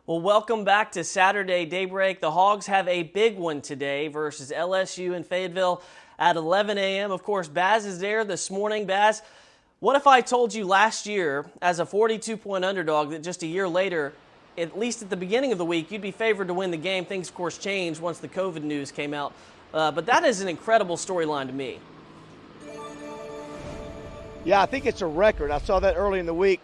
Well, welcome back to Saturday Daybreak. The Hogs have a big one today versus LSU in Fayetteville at 11 a.m. Of course, Bazz is there this morning. Bazz, what if I told you last year as a 42-point underdog that just a year later, at least at the beginning of the week, you'd be favored to win the game? Things, of course, changed once the COVID news came out. But that is an incredible storyline to me. Yeah, I think it's a record. I saw that early in the week,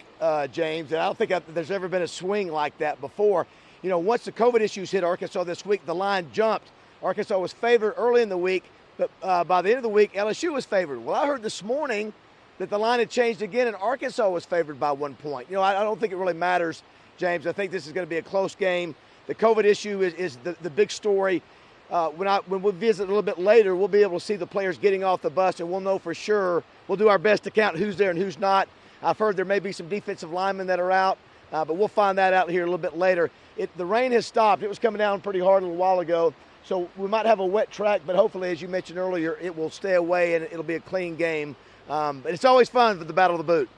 James, and I don't think there's ever been a swing like that before. You know, once the COVID issues hit Arkansas this week, the line jumped. Arkansas was favored early in the week, but by the end of the week, LSU was favored. Well, I heard this morning that the line had changed again, and Arkansas was favored by 1 point. You know, I don't think it really matters, James. I think this is going to be a close game. The COVID issue is the big story. When we visit a little bit later, we'll be able to see the players getting off the bus, and we'll know for sure. We'll do our best to count who's there and who's not. I've heard there may be some defensive linemen that are out, but we'll find that out here a little bit later. The rain has stopped. It was coming down pretty hard a little while ago, so we might have a wet track, but hopefully, as you mentioned earlier, it will stay away and it'll be a clean game. But it's always fun for the Battle of the Boot.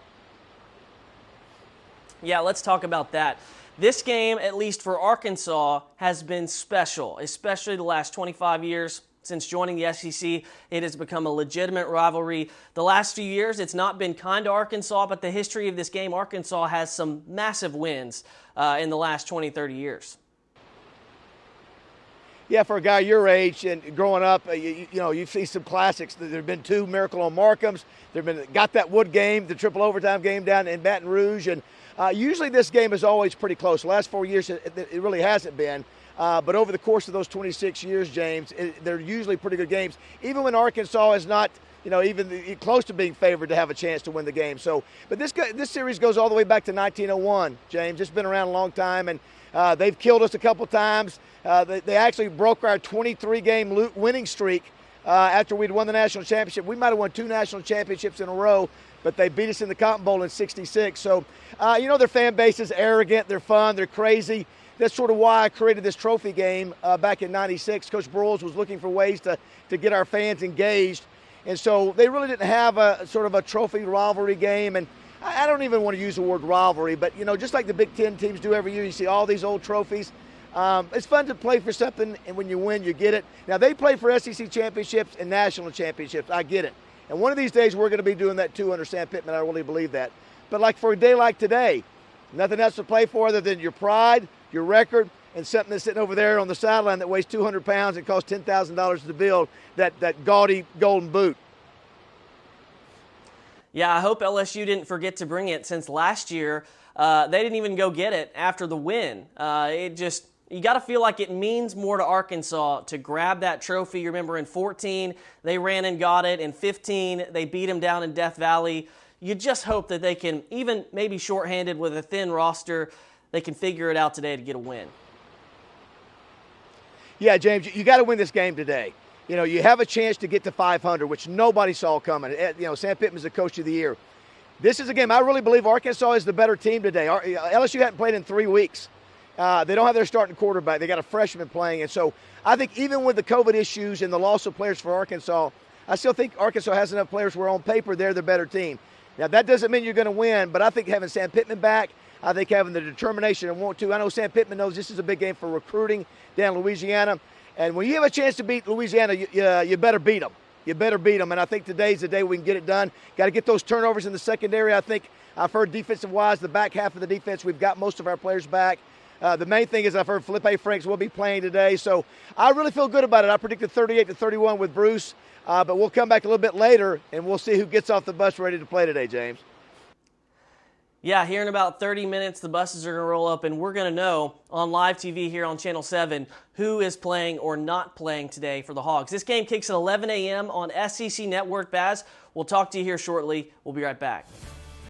Yeah, let's talk about that. This game, at least for Arkansas, has been special, especially the last 25 years. Since joining the SEC, it has become a legitimate rivalry. The last few years, it's not been kind to Arkansas, but the history of this game, Arkansas has some massive wins in the last 20, 30 years. Yeah, for a guy your age and growing up, you know, you see some classics. There have been 2 Miracle on Markhams. There have been Got That Wood game, the triple overtime game down in Baton Rouge. And usually this game is always pretty close. The last 4 years, it really hasn't been. But over the course of those 26 years, James, they're usually pretty good games, even when Arkansas is not, you know, even close to being favored to have a chance to win the game. So, but this series goes all the way back to 1901, James. It's been around a long time, and they've killed us a couple times. They actually broke our 23-game winning streak after we'd won the national championship. We might have won 2 national championships in a row, but they beat us in the Cotton Bowl in '66. So, you know, their fan base is arrogant, they're fun, they're crazy. That's sort of why I created this trophy game back in '96. Coach Broyles was looking for ways to get our fans engaged. And so they really didn't have a sort of a trophy rivalry game. And I don't even want to use the word rivalry, but, you know, just like the Big Ten teams do every year, you see all these old trophies. It's fun to play for something, and when you win, you get it. Now, they play for SEC championships and national championships. I get it. And one of these days, we're going to be doing that too under Sam Pittman. I really believe that. But like for a day like today, nothing else to play for other than your pride, your record, and something that's sitting over there on the sideline that weighs 200 pounds and costs $10,000 to build, that gaudy golden boot. Yeah, I hope LSU didn't forget to bring it, since last year they didn't even go get it after the win. You got to feel like it means more to Arkansas to grab that trophy. You remember in 14, they ran and got it. In 15, they beat them down in Death Valley. You just hope that they can, even maybe shorthanded with a thin roster, they can figure it out today to get a win. Yeah, James, you got to win this game today. You know, you have a chance to get to 500, which nobody saw coming. You know, Sam Pittman's the coach of the year. This is a game I really believe Arkansas is the better team today. LSU hadn't played in 3 weeks. They don't have their starting quarterback. They got a freshman playing. And so I think even with the COVID issues and the loss of players for Arkansas, I still think Arkansas has enough players where on paper they're the better team. Now, that doesn't mean you're going to win, but I think having Sam Pittman back, I think having the determination and want to. I know Sam Pittman knows this is a big game for recruiting down in Louisiana. And when you have a chance to beat Louisiana, you better beat them. You better beat them. And I think today's the day we can get it done. Got to get those turnovers in the secondary. I think I've heard defensive-wise, the back half of the defense, we've got most of our players back. The main thing is I've heard Felipe Franks will be playing today. So I really feel good about it. I predicted 38-31 with Bruce. But we'll come back a little bit later, and we'll see who gets off the bus ready to play today, James. Yeah, here in about 30 minutes, the buses are going to roll up, and we're going to know on live TV here on Channel 7 who is playing or not playing today for the Hogs. This game kicks at 11 a.m. on SEC Network. Bazz, we'll talk to you here shortly. We'll be right back.